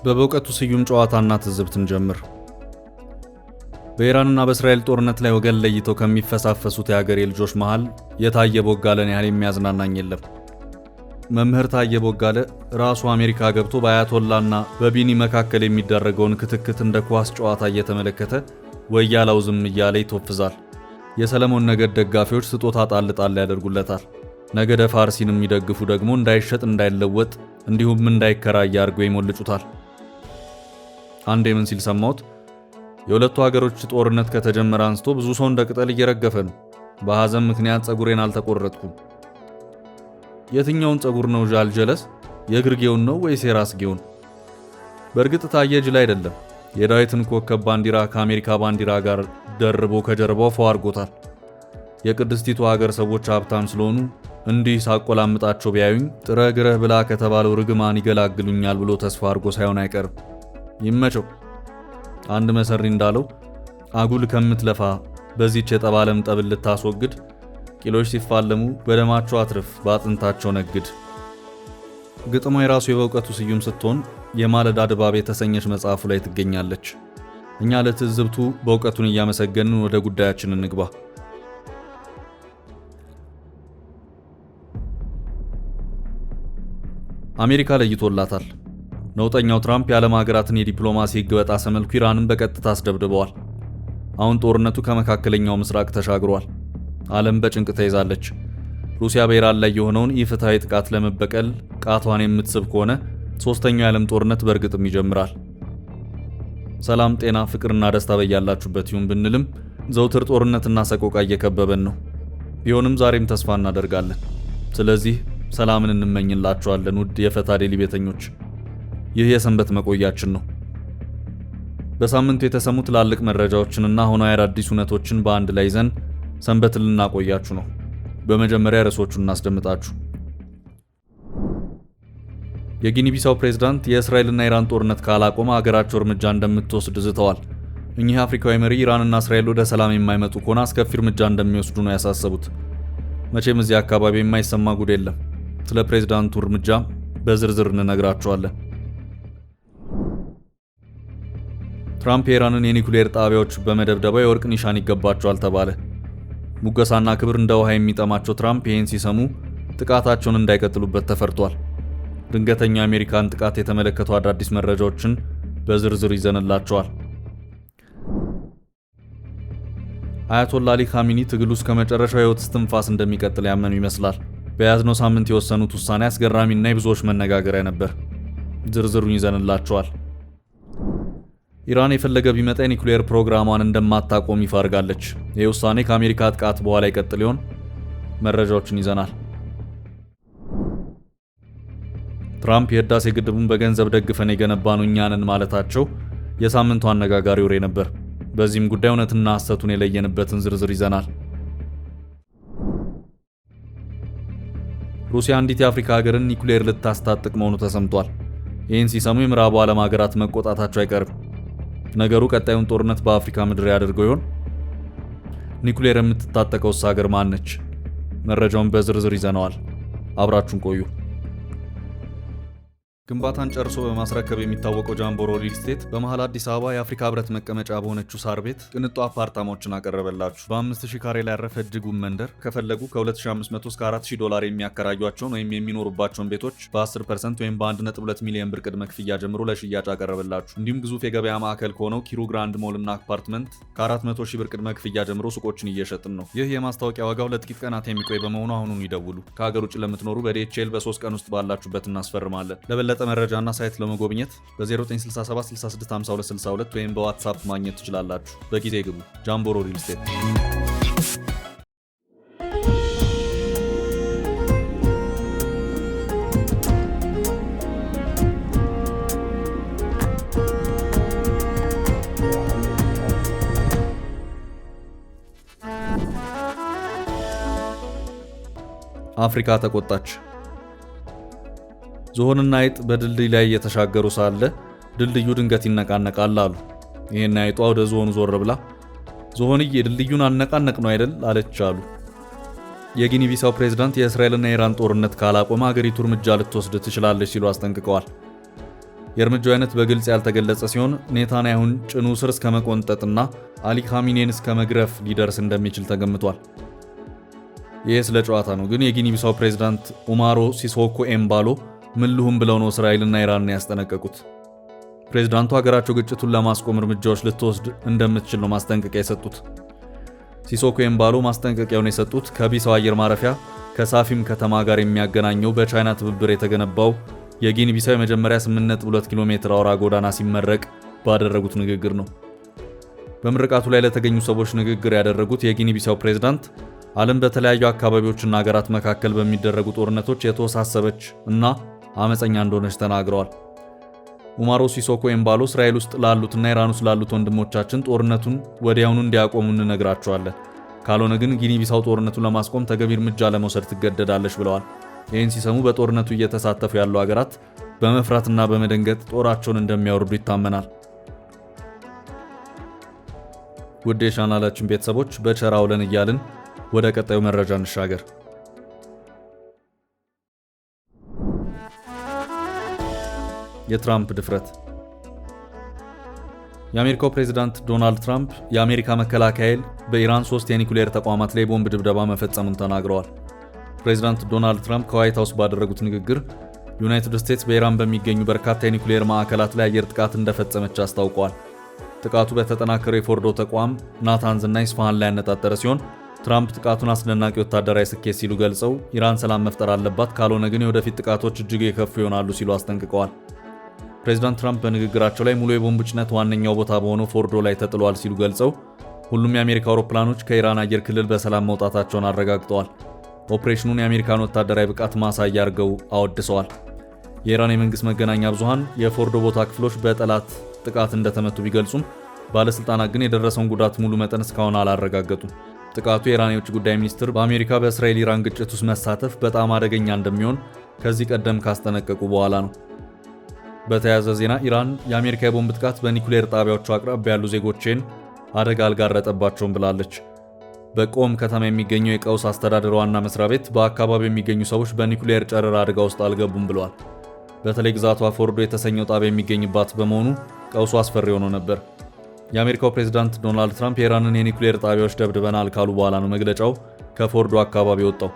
በበውቀቱ ስዩም ጨዋታና ትዝብትን ጀምር። በኢራንና በእስራኤል ጦርነት ላይ ወገን ለይተው ከሚፈሳፈሱት የሀገሬ ልጆች መሃል የታየ ቦጋለን ያህል የሚያዝናናኝ የለም። መምህር ታየ ቦጋለ ራሱ አሜሪካ ገብቶ በአያቶላና በቢኒ መካከል የሚደረገውን ክትክት እንደ ኳስ ጨዋታ እየተመለከተ ወያላው ዝም እያለ ይተወፍዛል። የሰለሞን ነገድ ደጋፊዎች ስጦታ ጣል ጣል ያደርጉለታል። ነገደ ፋርሲን የሚደግፉ ደግሞ እንዳይሸጥ እንዳይለወጥ እንዲሁም እንዳይከራይ አድርገው ይሞልጩታል። አንዴ ምን ሲል ሰማሁት? የሁለቱ ሀገሮች ጦርነት ከተጀመረ አንስቶ ብዙ ሰው እንደ ቅጠል እየረገፈ ነው። በሐዘን ምክንያት ጸጉሬን አልተቆረጥኩም። የትኛውን ጸጉር ነው ጃልጀለስ? የግርጌውን ነው ወይስ የራስጌውን? በእርግጥ ታየ ጅል አይደለም። የዳዊትን ኮከብ ባንዲራ ከአሜሪካ ባንዲራ ጋር ደርቦ ከጀርባው ፈው አድርጎታል። የቅድስቲቱ ሀገር ሰዎች ሀብታም ስለሆኑ እንዲህ ሳቆላምጣቸው ቢያዩኝ ጥረ ግረህ ብላ ከተባለው ርግማን ይገላግሉኛል ብሎ ተስፋ አድርጎ ሳይሆን አይቀርም። ይመቸው። አንድ መሰሪ እንዳለው አጉል ከምትለፋ በዚህች የጠባለም ጠብል ልታስወግድ፣ ቂሎች ሲፋለሙ በደማቸው አትርፍ በአጥንታቸው ነግድ። ግጥሟ የራሱ የበውቀቱ ስዩም ስትሆን የማለዳ ድባብ የተሰኘች መጽሐፉ ላይ ትገኛለች። እኛ ለትዝብቱ በውቀቱን እያመሰገንን ወደ ጉዳያችን እንግባ። አሜሪካ ለይቶላታል። ነውጠኛው ትራምፕ የዓለም ሀገራትን የዲፕሎማሲ ሕግ በጣሰ መልኩ ኢራንን በቀጥታ አስደብድበዋል። አሁን ጦርነቱ ከመካከለኛው ምስራቅ ተሻግሯል። ዓለም በጭንቅ ተይዛለች። ሩሲያ በኢራን ላይ የሆነውን ኢፍትሐዊ ጥቃት ለመበቀል ቃቷን የምትስብ ከሆነ ሶስተኛው የዓለም ጦርነት በእርግጥም ይጀምራል። ሰላም፣ ጤና፣ ፍቅርና ደስታ በያላችሁበት ይሁን ብንልም ዘውትር ጦርነትና ሰቆቃ እየከበበን ነው። ቢሆንም ዛሬም ተስፋ እናደርጋለን። ስለዚህ ሰላምን እንመኝላችኋለን ውድ የፈታ ዴሊ ቤተኞች። ይህ የሰንበት መቆያችን ነው። በሳምንቱ የተሰሙ ትላልቅ መረጃዎችንና አሁናዊ አዳዲስ እውነቶችን በአንድ ላይ ይዘን ሰንበትን ልናቆያችሁ ነው። በመጀመሪያ ርዕሶቹን እናስደምጣችሁ። የጊኒ ቢሳው ፕሬዝዳንት የእስራኤልና ኢራን ጦርነት ካላቆመ ሀገራቸው እርምጃ እንደምትወስድ ዝተዋል። እኚህ አፍሪካዊ መሪ ኢራንና እስራኤል ወደ ሰላም የማይመጡ ከሆነ አስከፊ እርምጃ እንደሚወስዱ ነው ያሳሰቡት። መቼም እዚህ አካባቢ የማይሰማ ጉድ የለም። ስለ ፕሬዝዳንቱ እርምጃ በዝርዝር እንነግራችኋለን። ትራምፕ የኢራንን የኒኩሌር ጣቢያዎች በመደብደባ የወርቅ ኒሻን ይገባቸዋል ተባለ። ሙገሳና ክብር እንደ ውሃ የሚጠማቸው ትራምፕ ይህን ሲሰሙ ጥቃታቸውን እንዳይቀጥሉበት ተፈርቷል። ድንገተኛ የአሜሪካን ጥቃት የተመለከቱ አዳዲስ መረጃዎችን በዝርዝር ይዘንላቸዋል። አያቶላ አሊ ካሚኒ ትግሉ እስከ መጨረሻው የህይወት እስትንፋስ እንደሚቀጥል ያመኑ ይመስላል። በያዝነው ሳምንት የወሰኑት ውሳኔ አስገራሚና የብዙዎች መነጋገሪያ ነበር። ዝርዝሩን ይዘንላቸዋል። ኢራን የፈለገ ቢመጣ የኒኩሌር ፕሮግራሟን እንደማታቆም ይፋ አድርጋለች። ይህ ውሳኔ ከአሜሪካ ጥቃት በኋላ ይቀጥል ይሆን? መረጃዎችን ይዘናል። ትራምፕ የህዳሴ ግድቡን በገንዘብ ደግፈን የገነባነው እኛ ነን ማለታቸው የሳምንቱ አነጋጋሪ ወሬ ነበር። በዚህም ጉዳይ እውነትና ሐሰቱን የለየንበትን ዝርዝር ይዘናል። ሩሲያ አንዲት የአፍሪካ ሀገርን ኒኩሌር ልታስታጥቅ መሆኑ ተሰምቷል። ይህን ሲሰሙ የምዕራቡ ዓለም ሀገራት መቆጣታቸው አይቀርም። ነገሩ ቀጣዩን ጦርነት በአፍሪካ ምድር ያደርገው ይሆን? ኒኩሌር የምትታጠቀውስ ሀገር ማን ነች? መረጃውን በዝርዝር ይዘነዋል። አብራችሁን ቆዩ። ግንባታን ጨርሶ በማስረከብ የሚታወቀው ጃምቦሮ ሪል ስቴት በመሃል አዲስ አበባ የአፍሪካ ህብረት መቀመጫ በሆነችው ሳር ቤት ቅንጡ አፓርታማዎችን አቀረበላችሁ። በ5000 ካሬ ላይ ያረፈ እጅጉን መንደር ከፈለጉ ከ2500 እስከ $4000 የሚያከራዩቸውን ወይም የሚኖሩባቸውን ቤቶች በ10% ወይም በ1.2 ሚሊዮን ብር ቅድመ ክፍያ ጀምሮ ለሽያጭ አቀረበላችሁ። እንዲሁም ግዙፍ የገበያ ማዕከል ከሆነው ኪሩ ግራንድ ሞል እና አፓርትመንት ከ400,000 ብር ቅድመ ክፍያ ጀምሮ ሱቆችን እየሸጥን ነው። ይህ የማስታወቂያ ዋጋው ለጥቂት ቀናት የሚቆይ በመሆኑ አሁኑን ይደውሉ። ከሀገር ውጭ ለምትኖሩ በዲኤችኤል በ3 ቀን ውስጥ ባላችሁበት እናስፈርማለን። ለበለጠ መረጃና ሳይት ለመጎብኘት በ0967 665262 ወይም በዋትስአፕ ማግኘት ትችላላችሁ። በጊዜ ግቡ። ጃምቦሮ ሪል ስቴት። አፍሪካ ተቆጣች። ዝሆንና አይጥ በድልድይ ላይ እየተሻገሩ ሳለ ድልድዩ ድንገት ይነቃነቃል አሉ። ይሄን አይጧ ወደ ዝሆኑ ዞር ብላ ዝሆንዬ ድልድዩን አነቃነቅ ነው አይደል አለች አሉ። የጊኒ ቢሳው ፕሬዝዳንት የእስራኤልና የኢራን ጦርነት ካላቆመ ሀገሪቱ እርምጃ ልትወስድ ትችላለች ሲሉ አስጠንቅቀዋል። የእርምጃው አይነት በግልጽ ያልተገለጸ ሲሆን ኔታንያሁን ጭኑ ስር እስከ መቆንጠጥና አሊ ኻሜኒን እስከ መግረፍ ሊደርስ እንደሚችል ተገምቷል። ይህ ስለ ጨዋታ ነው። ግን የጊኒ ቢሳው ፕሬዝዳንት ኡማሮ ሲሶኮ ኤምባሎ ምን ልሁን ብለው ነው እስራኤልና ኢራንን ያስጠነቀቁት? ፕሬዝዳንቱ ሀገራቸው ግጭቱን ለማስቆም እርምጃዎች ልትወስድ እንደምትችል ነው ማስጠንቀቂያ የሰጡት። ሲሶኮ ኤምባሎ ማስጠንቀቂያውን የሰጡት ከቢሳው አየር ማረፊያ ከሳፊም ከተማ ጋር የሚያገናኘው በቻይና ትብብር የተገነባው የጊኒ ቢሳው የመጀመሪያ 8.2 ኪሎ ሜትር አውራ ጎዳና ሲመረቅ ባደረጉት ንግግር ነው። በምርቃቱ ላይ ለተገኙ ሰዎች ንግግር ያደረጉት የጊኒ ቢሳው ፕሬዝዳንት ዓለም በተለያዩ አካባቢዎችና ሀገራት መካከል በሚደረጉ ጦርነቶች የተወሳሰበች እና አመፀኛ እንደሆነች ተናግረዋል። ኡማሮ ሲሶኮ ኤምባሎ እስራኤል ውስጥ ላሉትና ኢራን ውስጥ ላሉት ወንድሞቻችን ጦርነቱን ወዲያውኑ እንዲያቆሙ እንነግራቸዋለን፣ ካልሆነ ግን ጊኒ ቢሳው ጦርነቱን ለማስቆም ተገቢ እርምጃ ለመውሰድ ትገደዳለች ብለዋል። ይህን ሲሰሙ በጦርነቱ እየተሳተፉ ያሉ ሀገራት በመፍራትና በመደንገጥ ጦራቸውን እንደሚያወርዱ ይታመናል። ውድ የቻናላችን ቤተሰቦች በቸር አውለን እያልን ወደ ቀጣዩ መረጃ እንሻገር። የትራምፕ ድፍረት። የአሜሪካው ፕሬዝዳንት ዶናልድ ትራምፕ የአሜሪካ መከላከያ ኃይል በኢራን 3 የኒኩሌር ተቋማት ላይ ቦምብ ድብደባ መፈጸሙን ተናግረዋል። ፕሬዝዳንት ዶናልድ ትራምፕ ከዋይት ሃውስ ባደረጉት ንግግር ዩናይትድ ስቴትስ በኢራን በሚገኙ በርካታ የኒኩሌር ማዕከላት ላይ አየር ጥቃት እንደፈጸመች አስታውቀዋል። ጥቃቱ በተጠናከረው የፎርዶ ተቋም፣ ናታንዝ እና ኢስፋሃን ላይ ያነጣጠረ ሲሆን ትራምፕ ጥቃቱን አስደናቂ ወታደራዊ ስኬት ሲሉ ገልጸው ኢራን ሰላም መፍጠር አለባት፣ ካልሆነ ግን የወደፊት ጥቃቶች እጅግ የከፉ ይሆናሉ ሲሉ አስጠንቅቀዋል። ፕሬዝዳንት ትራምፕ በንግግራቸው ላይ ሙሉ የቦምብ ጭነት ዋነኛው ቦታ በሆነው ፎርዶ ላይ ተጥሏል ሲሉ ገልጸው ሁሉም የአሜሪካ አውሮፕላኖች ከኢራን አየር ክልል በሰላም መውጣታቸውን አረጋግጠዋል። ኦፕሬሽኑን የአሜሪካን ወታደራዊ ብቃት ማሳያ አድርገው አወድሰዋል። የኢራን የመንግስት መገናኛ ብዙሃን የፎርዶ ቦታ ክፍሎች በጠላት ጥቃት እንደተመቱ ቢገልጹም ባለስልጣናት ግን የደረሰውን ጉዳት ሙሉ መጠን እስካሁን አላረጋገጡም። ጥቃቱ የኢራን የውጭ ጉዳይ ሚኒስትር በአሜሪካ በእስራኤል ኢራን ግጭት ውስጥ መሳተፍ በጣም አደገኛ እንደሚሆን ከዚህ ቀደም ካስጠነቀቁ በኋላ ነው። በተያያዘ ዜና ኢራን የአሜሪካ የቦምብ ጥቃት በኒኩሌር ጣቢያዎቹ አቅራቢያ ያሉ ዜጎችን አደጋ አልጋረጠባቸውም ብላለች። በቆም ከተማ የሚገኘው የቀውስ አስተዳደር ዋና መስሪያ ቤት በአካባቢው የሚገኙ ሰዎች በኒኩሌር ጨረር አደጋ ውስጥ አልገቡም ብለዋል። በተለይ ግዛቷ ፎርዶ የተሰኘው ጣቢያ የሚገኝባት በመሆኑ ቀውሱ አስፈሪ ሆኖ ነበር። የአሜሪካው ፕሬዝዳንት ዶናልድ ትራምፕ የኢራንን የኒኩሌር ጣቢያዎች ደብድበናል ካሉ በኋላ ነው መግለጫው ከፎርዶ አካባቢ ወጣው።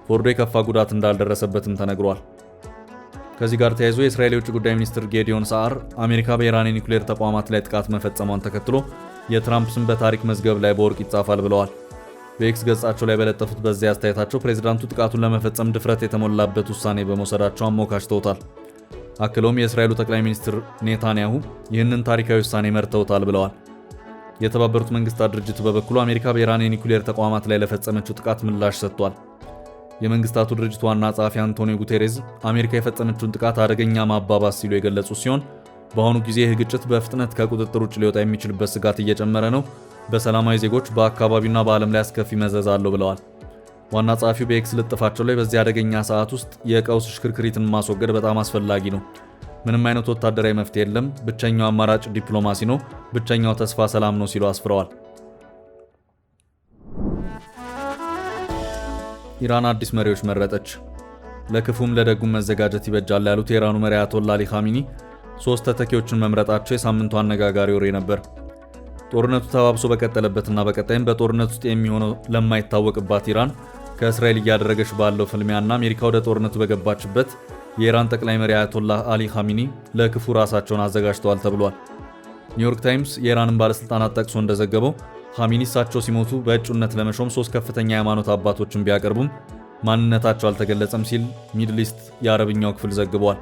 ፎርዶ የከፋ ጉዳት እንዳልደረሰበትም ተነግሯል። ከዚህ ጋር ተያይዞ የእስራኤል የውጭ ጉዳይ ሚኒስትር ጌዲዮን ሳዓር አሜሪካ በኢራን የኒኩሌር ተቋማት ላይ ጥቃት መፈጸሟን ተከትሎ የትራምፕ ስም በታሪክ መዝገብ ላይ በወርቅ ይጻፋል ብለዋል። በኤክስ ገጻቸው ላይ በለጠፉት በዚያ አስተያየታቸው ፕሬዝዳንቱ ጥቃቱን ለመፈጸም ድፍረት የተሞላበት ውሳኔ በመውሰዳቸው አሞካሽተውታል። አክለውም የእስራኤሉ ጠቅላይ ሚኒስትር ኔታንያሁ ይህንን ታሪካዊ ውሳኔ መርተውታል ብለዋል። የተባበሩት መንግስታት ድርጅት በበኩሉ አሜሪካ በኢራን የኒኩሌር ተቋማት ላይ ለፈጸመችው ጥቃት ምላሽ ሰጥቷል። የመንግስታቱ ድርጅት ዋና ጸሐፊ አንቶኒዮ ጉቴሬዝ አሜሪካ የፈጸመችውን ጥቃት አደገኛ ማባባስ ሲሉ የገለጹ ሲሆን በአሁኑ ጊዜ ይህ ግጭት በፍጥነት ከቁጥጥር ውጭ ሊወጣ የሚችልበት ስጋት እየጨመረ ነው፣ በሰላማዊ ዜጎች በአካባቢውና በዓለም ላይ አስከፊ መዘዝ አለው ብለዋል። ዋና ጸሐፊው በኤክስ ልጥፋቸው ላይ በዚህ አደገኛ ሰዓት ውስጥ የቀውስ ሽክርክሪትን ማስወገድ በጣም አስፈላጊ ነው። ምንም አይነት ወታደራዊ መፍትሄ የለም፣ ብቸኛው አማራጭ ዲፕሎማሲ ነው፣ ብቸኛው ተስፋ ሰላም ነው ሲሉ አስፍረዋል። ኢራን አዲስ መሪዎች መረጠች። ለክፉም ለደጉም መዘጋጀት ይበጃል ያሉት የኢራኑ መሪ አያቶላ አሊ ኻሜኒ 3 ተተኪዎችን መምረጣቸው የሳምንቱ አነጋጋሪ ወሬ ነበር። ጦርነቱ ተባብሶ በቀጠለበትና በቀጣይም በጦርነት ውስጥ የሚሆነው ለማይታወቅባት ኢራን ከእስራኤል እያደረገች ባለው ፍልሚያና አሜሪካ ወደ ጦርነቱ በገባችበት የኢራን ጠቅላይ መሪ አያቶላ አሊ ኻሜኒ ለክፉ ራሳቸውን አዘጋጅተዋል ተብሏል። ኒውዮርክ ታይምስ የኢራንን ባለስልጣናት ጠቅሶ እንደዘገበው ኻሜኒ እሳቸው ሲሞቱ በእጩነት ለመሾም 3 ከፍተኛ የሃይማኖት አባቶችን ቢያቀርቡም ማንነታቸው አልተገለጸም ሲል ሚድል ኢስት የአረብኛው ክፍል ዘግቧል።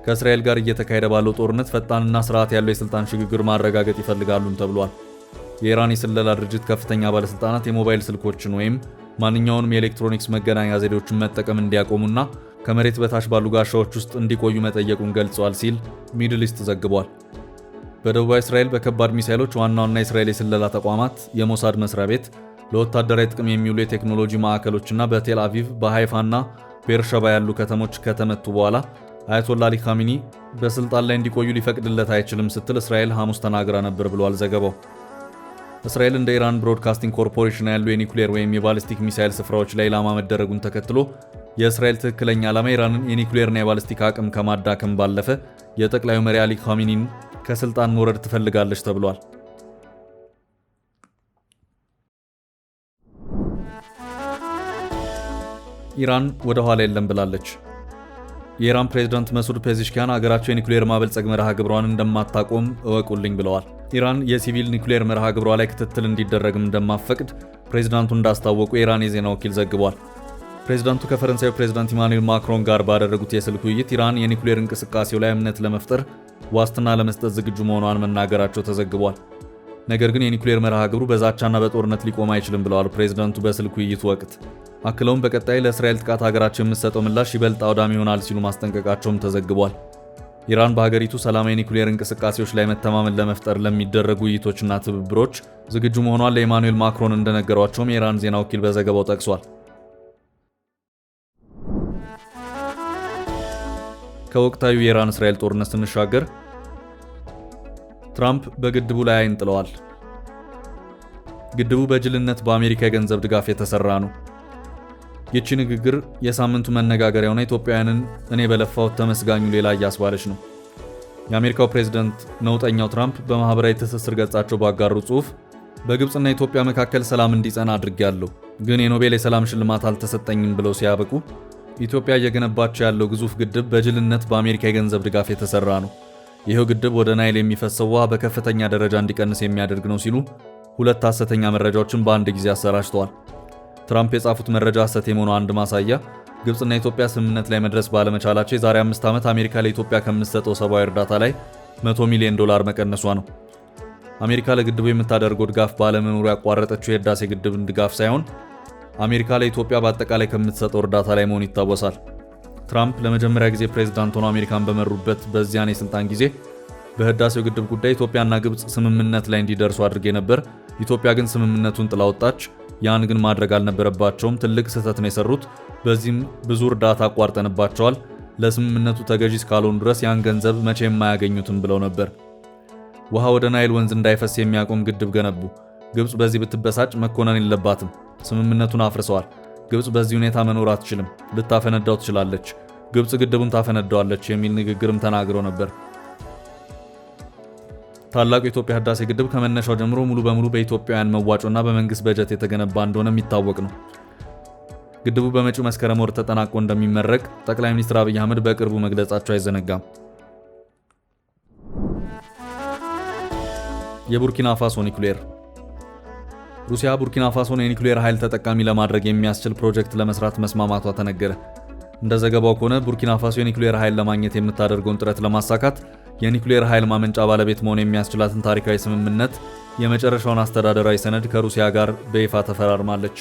ከእስራኤል ጋር እየተካሄደ ባለው ጦርነት ፈጣንና ስርዓት ያለው የስልጣን ሽግግር ማረጋገጥ ይፈልጋሉም ተብሏል። የኢራን የስለላ ድርጅት ከፍተኛ ባለስልጣናት የሞባይል ስልኮችን ወይም ማንኛውንም የኤሌክትሮኒክስ መገናኛ ዘዴዎችን መጠቀም እንዲያቆሙና ከመሬት በታች ባሉ ጋሻዎች ውስጥ እንዲቆዩ መጠየቁን ገልጸዋል ሲል ሚድል ኢስት ዘግቧል። በደቡባዊ እስራኤል በከባድ ሚሳይሎች ዋና ዋና የእስራኤል የስለላ ተቋማት፣ የሞሳድ መስሪያ ቤት፣ ለወታደራዊ ጥቅም የሚውሉ የቴክኖሎጂ ማዕከሎችና በቴል አቪቭ በሃይፋና ቤርሸባ ያሉ ከተሞች ከተመቱ በኋላ አያቶላ አሊ ኻሜኒ በስልጣን ላይ እንዲቆዩ ሊፈቅድለት አይችልም ስትል እስራኤል ሐሙስ ተናግራ ነበር ብሏል ዘገባው። እስራኤል እንደ ኢራን ብሮድካስቲንግ ኮርፖሬሽን ያሉ የኒኩሌር ወይም የባሊስቲክ ሚሳይል ስፍራዎች ላይ ኢላማ መደረጉን ተከትሎ የእስራኤል ትክክለኛ ዓላማ ኢራንን የኒኩሌርና የባሊስቲክ አቅም ከማዳከም ባለፈ የጠቅላዩ መሪ አሊ ኻሜኒን ከስልጣን መውረድ ትፈልጋለች ተብሏል። ኢራን ወደ ኋላ የለም ብላለች። የኢራን ፕሬዝዳንት መሱድ ፔዜሽኪያን አገራቸው የኒኩሌር ማበልጸግ መርሃ ግብሯን እንደማታቆም እወቁልኝ ብለዋል። ኢራን የሲቪል ኒኩሌር መርሃ ግብሯ ላይ ክትትል እንዲደረግም እንደማፈቅድ ፕሬዝዳንቱ እንዳስታወቁ የኢራን የዜና ወኪል ዘግቧል። ፕሬዝዳንቱ ከፈረንሳዩ ፕሬዝዳንት ኢማኑኤል ማክሮን ጋር ባደረጉት የስልክ ውይይት ኢራን የኒኩሌር እንቅስቃሴው ላይ እምነት ለመፍጠር ዋስትና ለመስጠት ዝግጁ መሆኗን መናገራቸው ተዘግቧል። ነገር ግን የኒኩሌር መርሃ ግብሩ በዛቻና በጦርነት ሊቆም አይችልም ብለዋል ፕሬዝዳንቱ በስልክ ውይይቱ ወቅት። አክለውም በቀጣይ ለእስራኤል ጥቃት ሀገራቸው የምትሰጠው ምላሽ ይበልጥ አውዳሚ ይሆናል ሲሉ ማስጠንቀቃቸውም ተዘግቧል። ኢራን በሀገሪቱ ሰላማዊ ኒኩሌር እንቅስቃሴዎች ላይ መተማመን ለመፍጠር ለሚደረጉ ውይይቶችና ትብብሮች ዝግጁ መሆኗን ለኢማኑኤል ማክሮን እንደነገሯቸውም የኢራን ዜና ወኪል በዘገባው ጠቅሷል። ከወቅታዊ የኢራን እስራኤል ጦርነት ስንሻገር ትራምፕ በግድቡ ላይ አይን ጥለዋል። ግድቡ በጅልነት በአሜሪካ የገንዘብ ድጋፍ የተሰራ ነው። ይቺ ንግግር የሳምንቱ መነጋገሪያ ሆና ኢትዮጵያውያንን እኔ በለፋሁት ተመስጋኙ ሌላ እያስባለች ነው። የአሜሪካው ፕሬዝዳንት ነውጠኛው ትራምፕ በማህበራዊ ትስስር ገጻቸው ባጋሩ ጽሑፍ በግብጽና ኢትዮጵያ መካከል ሰላም እንዲጸና አድርጌያለሁ፣ ግን የኖቤል የሰላም ሽልማት አልተሰጠኝም ብለው ሲያበቁ ኢትዮጵያ እየገነባቸው ያለው ግዙፍ ግድብ በጅልነት በአሜሪካ የገንዘብ ድጋፍ የተሰራ ነው። ይሄው ግድብ ወደ ናይል የሚፈሰው ውሃ በከፍተኛ ደረጃ እንዲቀንስ የሚያደርግ ነው ሲሉ ሁለት ሐሰተኛ መረጃዎችን በአንድ ጊዜ አሰራጭተዋል። ትራምፕ የጻፉት መረጃ ሐሰት የመሆኑ አንድ ማሳያ ግብጽና ኢትዮጵያ ስምምነት ላይ መድረስ ባለመቻላቸው የዛሬ 5 ዓመት አሜሪካ ለኢትዮጵያ ከምትሰጠው ሰብአዊ እርዳታ ላይ $100 ሚሊዮን መቀነሷ ነው። አሜሪካ ለግድቡ የምታደርገው ድጋፍ ባለመኖሩ ያቋረጠችው የህዳሴ ግድብን ድጋፍ ሳይሆን አሜሪካ ለኢትዮጵያ በአጠቃላይ ከምትሰጠው እርዳታ ላይ መሆኑ ይታወሳል። ትራምፕ ለመጀመሪያ ጊዜ ፕሬዝዳንት ሆነው አሜሪካን በመሩበት በዚያን የስልጣን ጊዜ በህዳሴው ግድብ ጉዳይ ኢትዮጵያና ግብጽ ስምምነት ላይ እንዲደርሱ አድርጌ ነበር። ኢትዮጵያ ግን ስምምነቱን ጥላ ወጣች። ያን ግን ማድረግ አልነበረባቸውም። ትልቅ ስህተት ነው የሰሩት። በዚህም ብዙ እርዳታ አቋርጠንባቸዋል። ለስምምነቱ ተገዢ እስካልሆኑ ድረስ ያን ገንዘብ መቼም አያገኙትም ብለው ነበር። ውሃ ወደ ናይል ወንዝ እንዳይፈስ የሚያቆም ግድብ ገነቡ። ግብጽ በዚህ ብትበሳጭ መኮነን የለባትም። ስምምነቱን አፍርሰዋል። ግብጽ በዚህ ሁኔታ መኖር አትችልም፣ ልታፈነዳው ትችላለች፣ ግብጽ ግድቡን ታፈነዳዋለች የሚል ንግግርም ተናግረው ነበር። ታላቁ የኢትዮጵያ ህዳሴ ግድብ ከመነሻው ጀምሮ ሙሉ በሙሉ በኢትዮጵያውያን መዋጮና በመንግስት በጀት የተገነባ እንደሆነ የሚታወቅ ነው። ግድቡ በመጪው መስከረም ወር ተጠናቆ እንደሚመረቅ ጠቅላይ ሚኒስትር አብይ አህመድ በቅርቡ መግለጻቸው አይዘነጋም። የቡርኪና ፋሶ ኒኩሌር ሩሲያ ቡርኪና ፋሶን የኒኩሌር ኃይል ተጠቃሚ ለማድረግ የሚያስችል ፕሮጀክት ለመስራት መስማማቷ ተነገረ። እንደ ዘገባው ከሆነ ቡርኪና ፋሶ የኒኩሌር ኃይል ለማግኘት የምታደርገውን ጥረት ለማሳካት የኒኩሌር ኃይል ማመንጫ ባለቤት መሆን የሚያስችላትን ታሪካዊ ስምምነት የመጨረሻውን አስተዳደራዊ ሰነድ ከሩሲያ ጋር በይፋ ተፈራርማለች።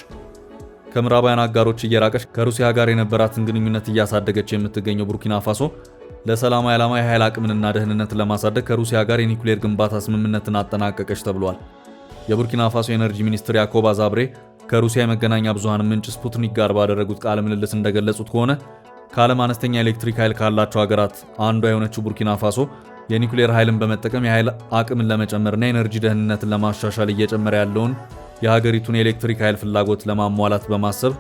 ከምዕራባውያን አጋሮች እየራቀች ከሩሲያ ጋር የነበራትን ግንኙነት እያሳደገች የምትገኘው ቡርኪና ፋሶ ለሰላማዊ ዓላማ የኃይል አቅምንና ደህንነትን ለማሳደግ ከሩሲያ ጋር የኒኩሌር ግንባታ ስምምነትን አጠናቀቀች ተብሏል። የቡርኪና ፋሶ ኤነርጂ ሚኒስትር ያኮብ አዛብሬ ከሩሲያ የመገናኛ ብዙሃን ምንጭ ስፑትኒክ ጋር ባደረጉት ቃለ ምልልስ እንደገለጹት ከሆነ ከዓለም አነስተኛ ኤሌክትሪክ ኃይል ካላቸው ሀገራት አንዷ የሆነችው ቡርኪና ፋሶ የኒኩሌር ኃይልን በመጠቀም የኃይል አቅምን ለመጨመርና የኤነርጂ ደህንነትን ለማሻሻል እየጨመረ ያለውን የሀገሪቱን የኤሌክትሪክ ኃይል ፍላጎት ለማሟላት በማሰብ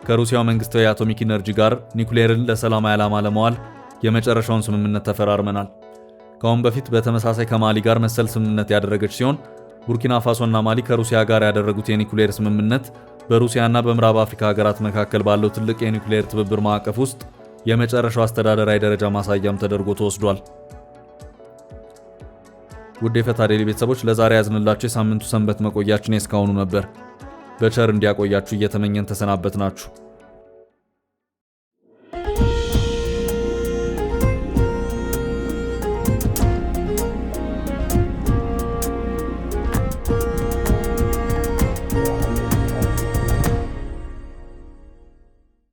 ከሩሲያው መንግስታዊ የአቶሚክ ኢነርጂ ጋር ኒኩሌርን ለሰላማዊ ዓላማ ለማዋል የመጨረሻውን ስምምነት ተፈራርመናል። ከአሁን በፊት በተመሳሳይ ከማሊ ጋር መሰል ስምምነት ያደረገች ሲሆን ቡርኪና ፋሶና ማሊ ከሩሲያ ጋር ያደረጉት የኒኩሌር ስምምነት በሩሲያና በምዕራብ አፍሪካ ሀገራት መካከል ባለው ትልቅ የኒኩሌር ትብብር ማዕቀፍ ውስጥ የመጨረሻው አስተዳደራዊ ደረጃ ማሳያም ተደርጎ ተወስዷል። ውድ የፈታ ዴይሊ ቤተሰቦች ለዛሬ ያዝንላችሁ የሳምንቱ ሰንበት መቆያችን እስካሁኑ ነበር። በቸር እንዲያቆያችሁ እየተመኘን ተሰናበትናችሁ።